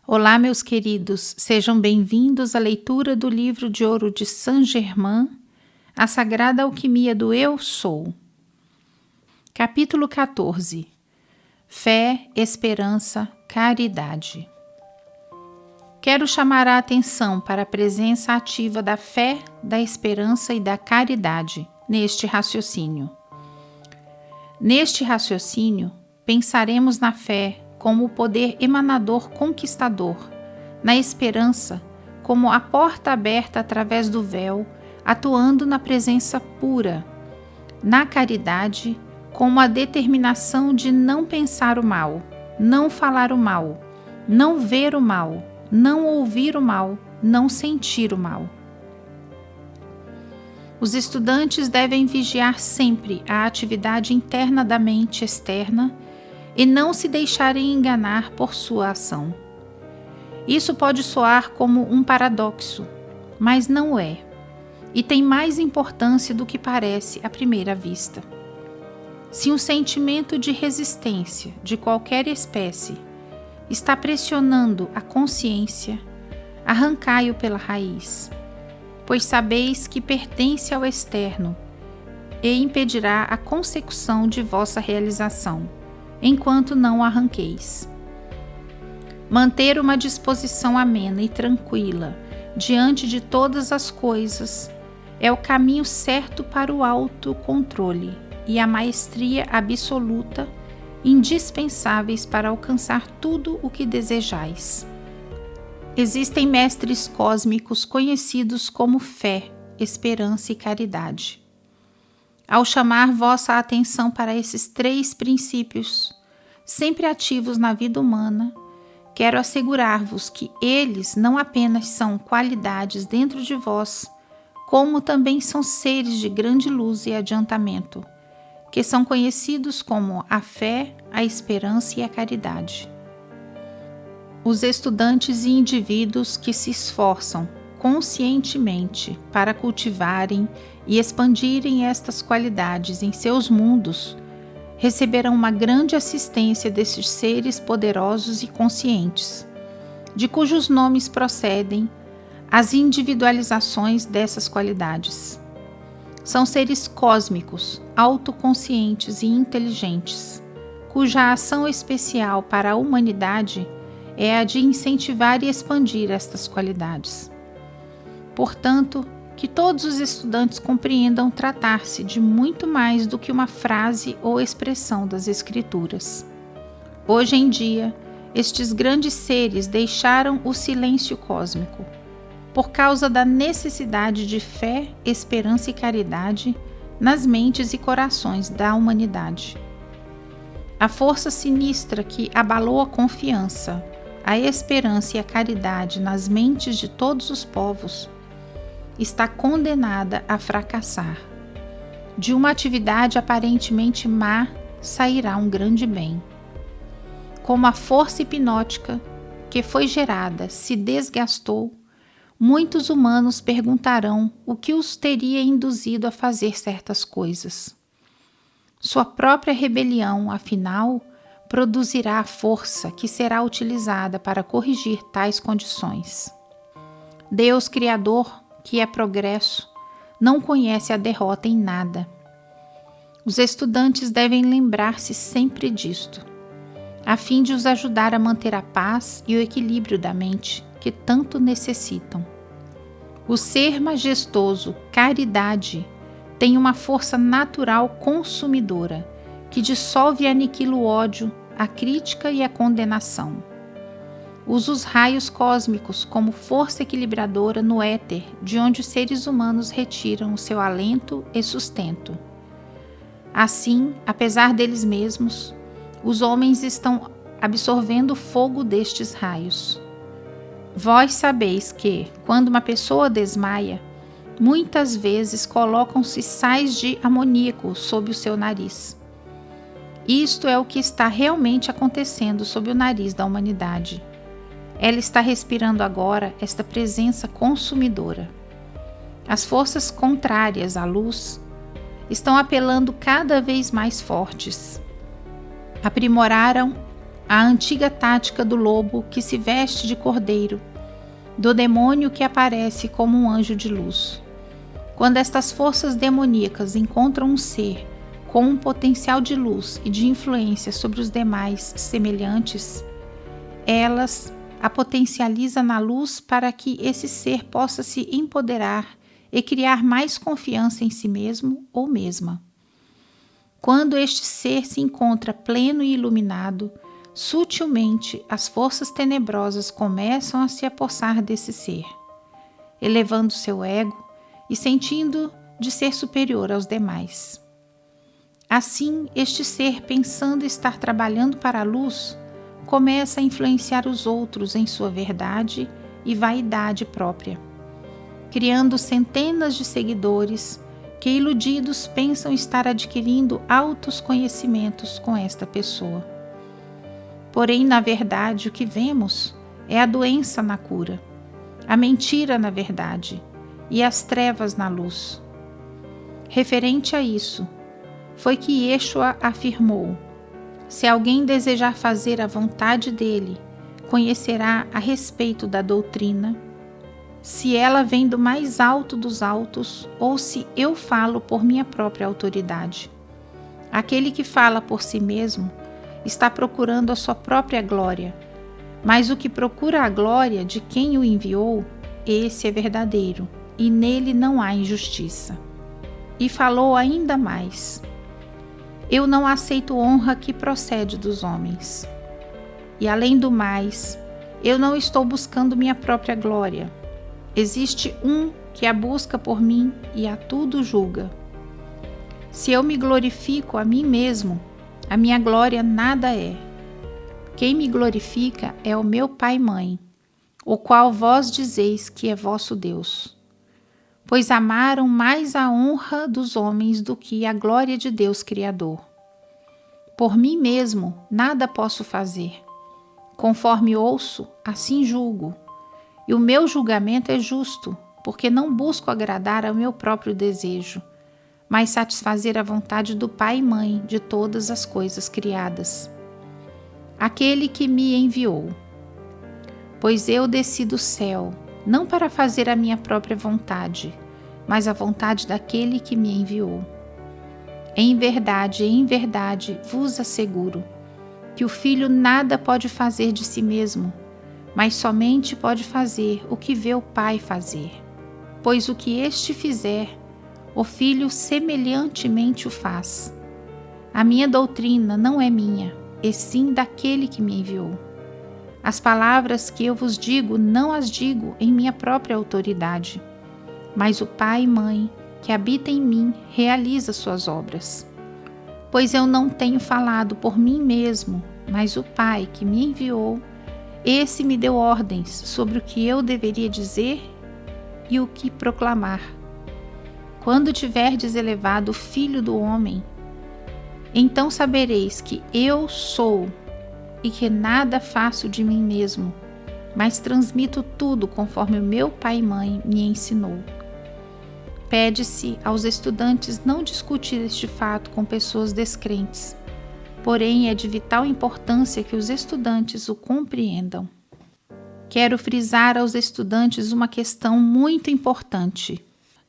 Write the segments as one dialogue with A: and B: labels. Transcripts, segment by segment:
A: Olá, meus queridos, sejam bem-vindos à leitura do livro de ouro de Saint-Germain, A Sagrada Alquimia do Eu Sou. Capítulo 14. Fé, Esperança, Caridade. Quero chamar a atenção para a presença ativa da fé, da esperança e da caridade neste raciocínio. Neste raciocínio, pensaremos na fé como o poder emanador conquistador, na esperança como a porta aberta através do véu, atuando na presença pura, na caridade como a determinação de não pensar o mal, não falar o mal, não ver o mal, não ouvir o mal, não sentir o mal. Os estudantes devem vigiar sempre a atividade interna da mente externa e não se deixarem enganar por sua ação. Isso pode soar como um paradoxo, mas não é, e tem mais importância do que parece à primeira vista. Se um sentimento de resistência de qualquer espécie está pressionando a consciência, arrancai-o pela raiz, pois sabeis que pertence ao externo e impedirá a consecução de vossa realização, enquanto não o arranqueis. Manter uma disposição amena e tranquila diante de todas as coisas é o caminho certo para o autocontrole e a maestria absoluta, indispensáveis para alcançar tudo o que desejais. Existem mestres cósmicos conhecidos como fé, esperança e caridade. Ao chamar vossa atenção para esses três princípios, sempre ativos na vida humana, quero assegurar-vos que eles não apenas são qualidades dentro de vós, como também são seres de grande luz e adiantamento, que são conhecidos como a fé, a esperança e a caridade. Os estudantes e indivíduos que se esforçam conscientemente para cultivarem e expandirem estas qualidades em seus mundos, receberão uma grande assistência desses seres poderosos e conscientes, de cujos nomes procedem as individualizações dessas qualidades. São seres cósmicos, autoconscientes e inteligentes, cuja ação especial para a humanidade é a de incentivar e expandir estas qualidades. Portanto, que todos os estudantes compreendam tratar-se de muito mais do que uma frase ou expressão das Escrituras. Hoje em dia, estes grandes seres deixaram o silêncio cósmico, por causa da necessidade de fé, esperança e caridade nas mentes e corações da humanidade. A força sinistra que abalou a confiança, a esperança e a caridade nas mentes de todos os povos está condenada a fracassar. De uma atividade aparentemente má sairá um grande bem. Como a força hipnótica que foi gerada se desgastou, muitos humanos perguntarão o que os teria induzido a fazer certas coisas. Sua própria rebelião, afinal, produzirá a força que será utilizada para corrigir tais condições. Deus Criador, que é progresso, não conhece a derrota em nada. Os estudantes devem lembrar-se sempre disto, a fim de os ajudar a manter a paz e o equilíbrio da mente que tanto necessitam. O ser majestoso, caridade, tem uma força natural consumidora que dissolve e aniquila o ódio, a crítica e a condenação. Usa os raios cósmicos como força equilibradora no éter, de onde os seres humanos retiram o seu alento e sustento. Assim, apesar deles mesmos, os homens estão absorvendo o fogo destes raios. Vós sabeis que, quando uma pessoa desmaia, muitas vezes colocam-se sais de amoníaco sob o seu nariz. Isto é o que está realmente acontecendo sob o nariz da humanidade. Ela está respirando agora esta presença consumidora. As forças contrárias à luz estão apelando cada vez mais fortes. Aprimoraram a antiga tática do lobo que se veste de cordeiro, do demônio que aparece como um anjo de luz. Quando estas forças demoníacas encontram um ser com um potencial de luz e de influência sobre os demais semelhantes, elas a potencializam na luz para que esse ser possa se empoderar e criar mais confiança em si mesmo ou mesma. Quando este ser se encontra pleno e iluminado, sutilmente as forças tenebrosas começam a se apossar desse ser, elevando seu ego e sentindo de ser superior aos demais. Assim, este ser, pensando estar trabalhando para a luz, começa a influenciar os outros em sua verdade e vaidade própria, criando centenas de seguidores que, iludidos, pensam estar adquirindo altos conhecimentos com esta pessoa. Porém, na verdade, o que vemos é a doença na cura, a mentira na verdade e as trevas na luz. Referente a isso, foi que Yeshua afirmou: se alguém desejar fazer a vontade dele, conhecerá a respeito da doutrina, se ela vem do mais alto dos altos ou se eu falo por minha própria autoridade. Aquele que fala por si mesmo está procurando a sua própria glória, mas o que procura a glória de quem o enviou, esse é verdadeiro, e nele não há injustiça. E falou ainda mais: eu não aceito honra que procede dos homens. E além do mais, eu não estou buscando minha própria glória. Existe um que a busca por mim e a tudo julga. Se eu me glorifico a mim mesmo, a minha glória nada é. Quem me glorifica é o meu Pai e Mãe, o qual vós dizeis que é vosso Deus. Pois amaram mais a honra dos homens do que a glória de Deus Criador. Por mim mesmo nada posso fazer. Conforme ouço, assim julgo. E o meu julgamento é justo, porque não busco agradar ao meu próprio desejo, mas satisfazer a vontade do Pai e Mãe de todas as coisas criadas. Aquele que me enviou. Pois eu desci do céu, não para fazer a minha própria vontade, mas a vontade daquele que me enviou. Em verdade, vos asseguro que o Filho nada pode fazer de si mesmo, mas somente pode fazer o que vê o Pai fazer. Pois o que este fizer, o Filho semelhantemente o faz. A minha doutrina não é minha, e sim daquele que me enviou. As palavras que eu vos digo, não as digo em minha própria autoridade, mas o Pai e Mãe, que habita em mim, realiza suas obras. Pois eu não tenho falado por mim mesmo, mas o Pai que me enviou, esse me deu ordens sobre o que eu deveria dizer e o que proclamar. Quando tiverdes elevado o Filho do Homem, então sabereis que eu sou e que nada faço de mim mesmo, mas transmito tudo conforme o meu Pai e Mãe me ensinou. Pede-se aos estudantes não discutir este fato com pessoas descrentes, porém é de vital importância que os estudantes o compreendam. Quero frisar aos estudantes uma questão muito importante.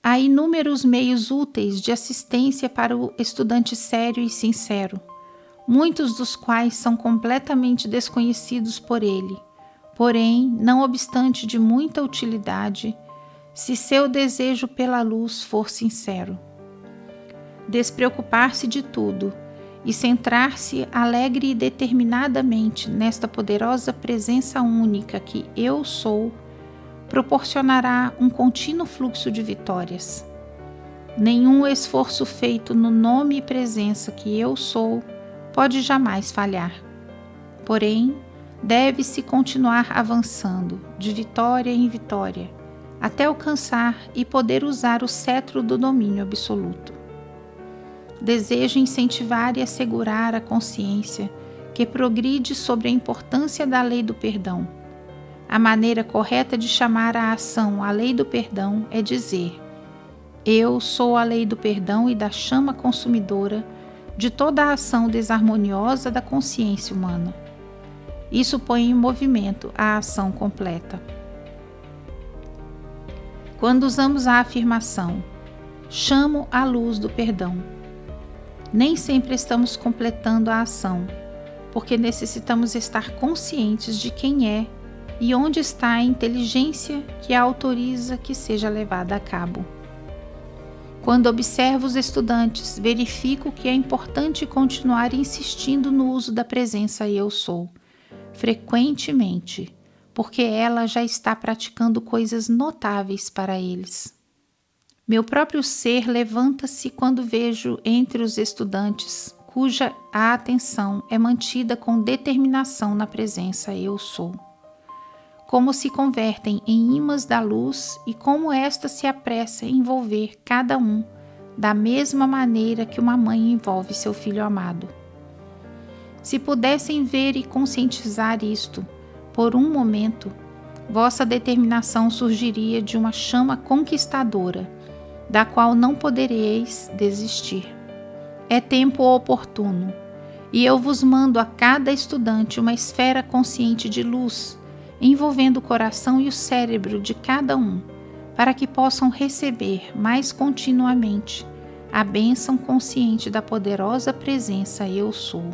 A: Há inúmeros meios úteis de assistência para o estudante sério e sincero, muitos dos quais são completamente desconhecidos por ele, porém, não obstante de muita utilidade, se seu desejo pela luz for sincero. Despreocupar-se de tudo e centrar-se alegre e determinadamente nesta poderosa presença única que eu sou, proporcionará um contínuo fluxo de vitórias. Nenhum esforço feito no nome e presença que eu sou pode jamais falhar. Porém, deve-se continuar avançando, de vitória em vitória, até alcançar e poder usar o cetro do domínio absoluto. Desejo incentivar e assegurar a consciência que progride sobre a importância da lei do perdão. A maneira correta de chamar a ação a lei do perdão é dizer: eu sou a lei do perdão e da chama consumidora de toda a ação desarmoniosa da consciência humana. Isso põe em movimento a ação completa. Quando usamos a afirmação, chamo a luz do perdão, nem sempre estamos completando a ação, porque necessitamos estar conscientes de quem é e onde está a inteligência que a autoriza que seja levada a cabo. Quando observo os estudantes, verifico que é importante continuar insistindo no uso da presença Eu Sou, frequentemente, porque ela já está praticando coisas notáveis para eles. Meu próprio ser levanta-se quando vejo entre os estudantes cuja a atenção é mantida com determinação na presença Eu Sou. Como se convertem em imãs da luz e como esta se apressa em envolver cada um da mesma maneira que uma mãe envolve seu filho amado. Se pudessem ver e conscientizar isto, por um momento, vossa determinação surgiria de uma chama conquistadora, da qual não podereis desistir. É tempo oportuno, e eu vos mando a cada estudante uma esfera consciente de luz, envolvendo o coração e o cérebro de cada um, para que possam receber mais continuamente a bênção consciente da poderosa presença Eu Sou.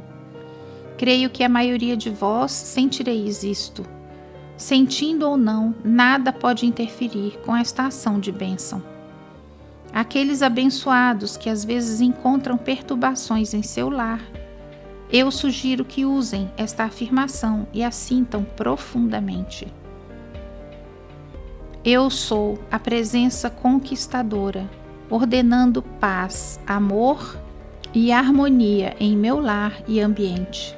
A: Creio que a maioria de vós sentireis isto. Sentindo ou não, nada pode interferir com esta ação de bênção. Aqueles abençoados que às vezes encontram perturbações em seu lar, eu sugiro que usem esta afirmação e a sintam profundamente. Eu sou a presença conquistadora, ordenando paz, amor e harmonia em meu lar e ambiente.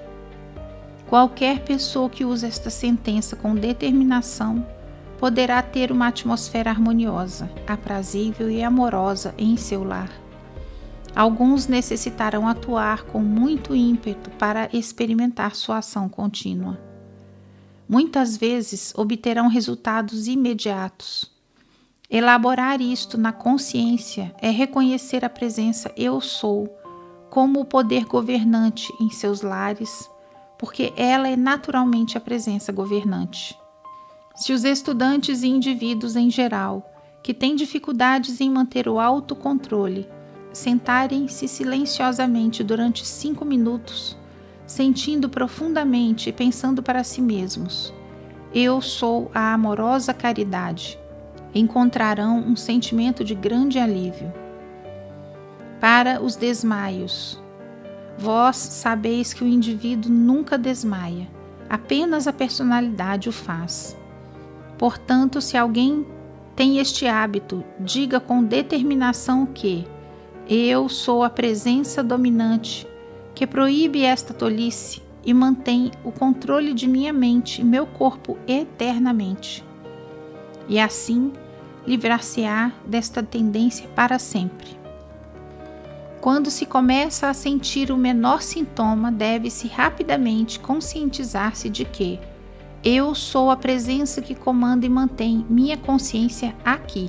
A: Qualquer pessoa que use esta sentença com determinação poderá ter uma atmosfera harmoniosa, aprazível e amorosa em seu lar. Alguns necessitarão atuar com muito ímpeto para experimentar sua ação contínua. Muitas vezes obterão resultados imediatos. Elaborar isto na consciência é reconhecer a presença Eu Sou como o poder governante em seus lares, porque ela é naturalmente a presença governante. Se os estudantes e indivíduos em geral, que têm dificuldades em manter o autocontrole, sentarem-se silenciosamente durante 5 minutos, sentindo profundamente e pensando para si mesmos, Eu sou a amorosa caridade, encontrarão um sentimento de grande alívio. Para os desmaios, vós sabeis que o indivíduo nunca desmaia, apenas a personalidade o faz. Portanto, se alguém tem este hábito, diga com determinação que eu sou a presença dominante que proíbe esta tolice e mantém o controle de minha mente e meu corpo eternamente. E assim, livrar-se-á desta tendência para sempre. Quando se começa a sentir o menor sintoma, deve-se rapidamente conscientizar-se de que eu sou a presença que comanda e mantém minha consciência aqui.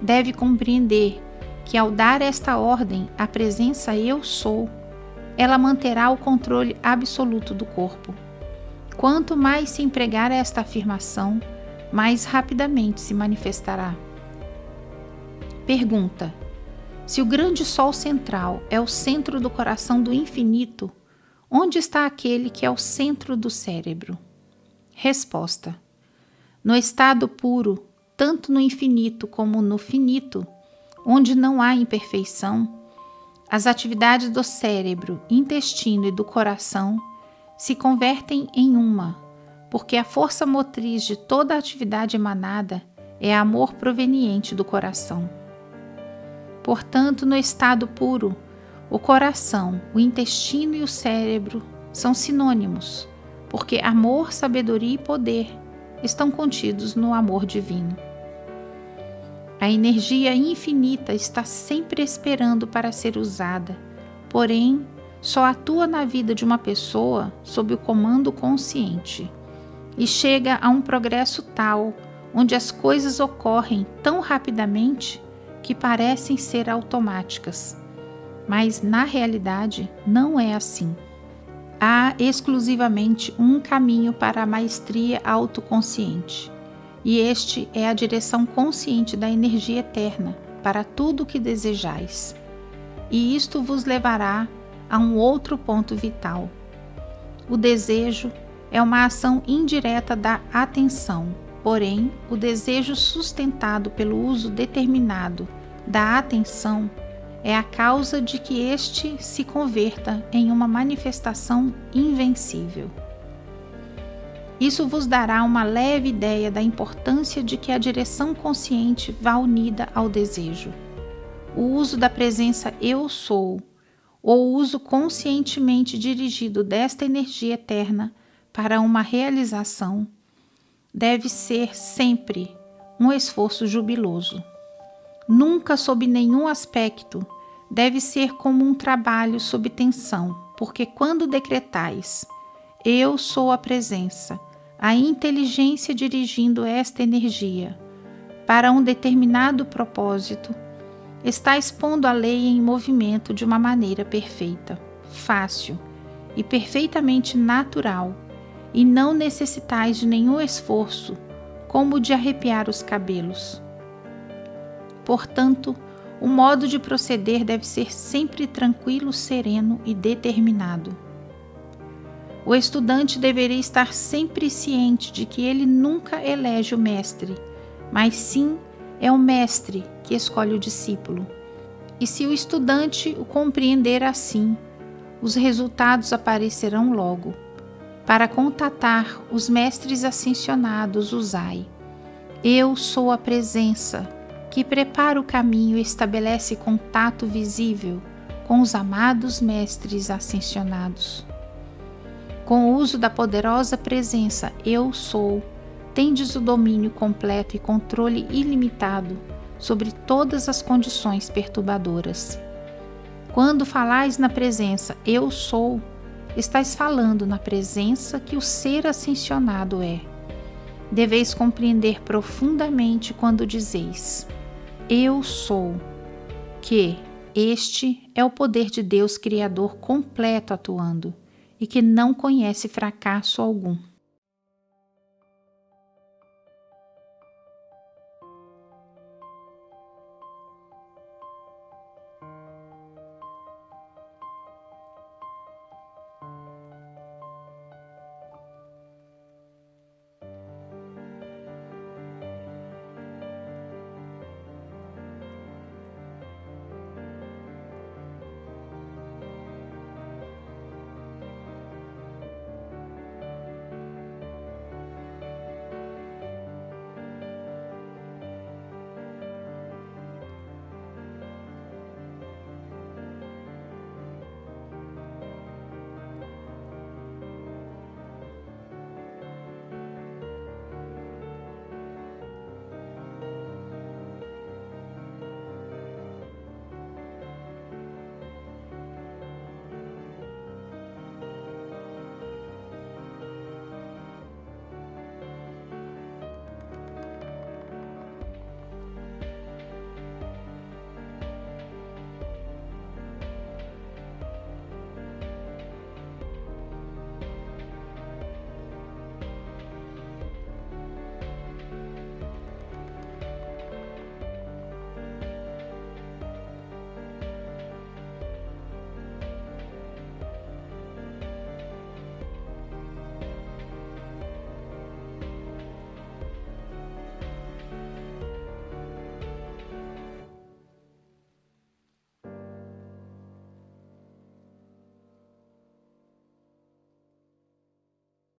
A: Deve compreender que ao dar esta ordem à presença Eu Sou, ela manterá o controle absoluto do corpo. Quanto mais se empregar esta afirmação, mais rapidamente se manifestará. Pergunta: se o grande Sol central é o centro do coração do infinito, onde está aquele que é o centro do cérebro? Resposta: no estado puro, tanto no infinito como no finito, onde não há imperfeição, as atividades do cérebro, intestino e do coração se convertem em uma, porque a força motriz de toda a atividade emanada é amor proveniente do coração. Portanto, no estado puro, o coração, o intestino e o cérebro são sinônimos, porque amor, sabedoria e poder estão contidos no amor divino. A energia infinita está sempre esperando para ser usada, porém, só atua na vida de uma pessoa sob o comando consciente e chega a um progresso tal onde as coisas ocorrem tão rapidamente que parecem ser automáticas, mas na realidade não é assim. Há exclusivamente um caminho para a maestria autoconsciente, e este é a direção consciente da energia eterna para tudo o que desejais. E isto vos levará a um outro ponto vital. O desejo é uma ação indireta da atenção, porém, o desejo sustentado pelo uso determinado da atenção é a causa de que este se converta em uma manifestação invencível. Isso vos dará uma leve ideia da importância de que a direção consciente vá unida ao desejo. O uso da presença Eu Sou, ou o uso conscientemente dirigido desta energia eterna para uma realização, deve ser sempre um esforço jubiloso. Nunca, sob nenhum aspecto, deve ser como um trabalho sob tensão, porque quando decretais, Eu sou a presença, a inteligência dirigindo esta energia para um determinado propósito, está expondo a lei em movimento de uma maneira perfeita, fácil e perfeitamente natural, e não necessitais de nenhum esforço, como o de arrepiar os cabelos. Portanto, o modo de proceder deve ser sempre tranquilo, sereno e determinado. O estudante deveria estar sempre ciente de que ele nunca elege o mestre, mas sim é o mestre que escolhe o discípulo. E se o estudante o compreender assim, os resultados aparecerão logo. Para contatar os mestres ascensionados, usai: Eu sou a presença que prepara o caminho e estabelece contato visível com os amados mestres ascensionados. Com o uso da poderosa presença Eu Sou, tendes o domínio completo e controle ilimitado sobre todas as condições perturbadoras. Quando falais na presença Eu Sou, estais falando na presença que o ser ascensionado é. Deveis compreender profundamente quando dizeis Eu Sou, que este é o poder de Deus Criador completo atuando e que não conhece fracasso algum.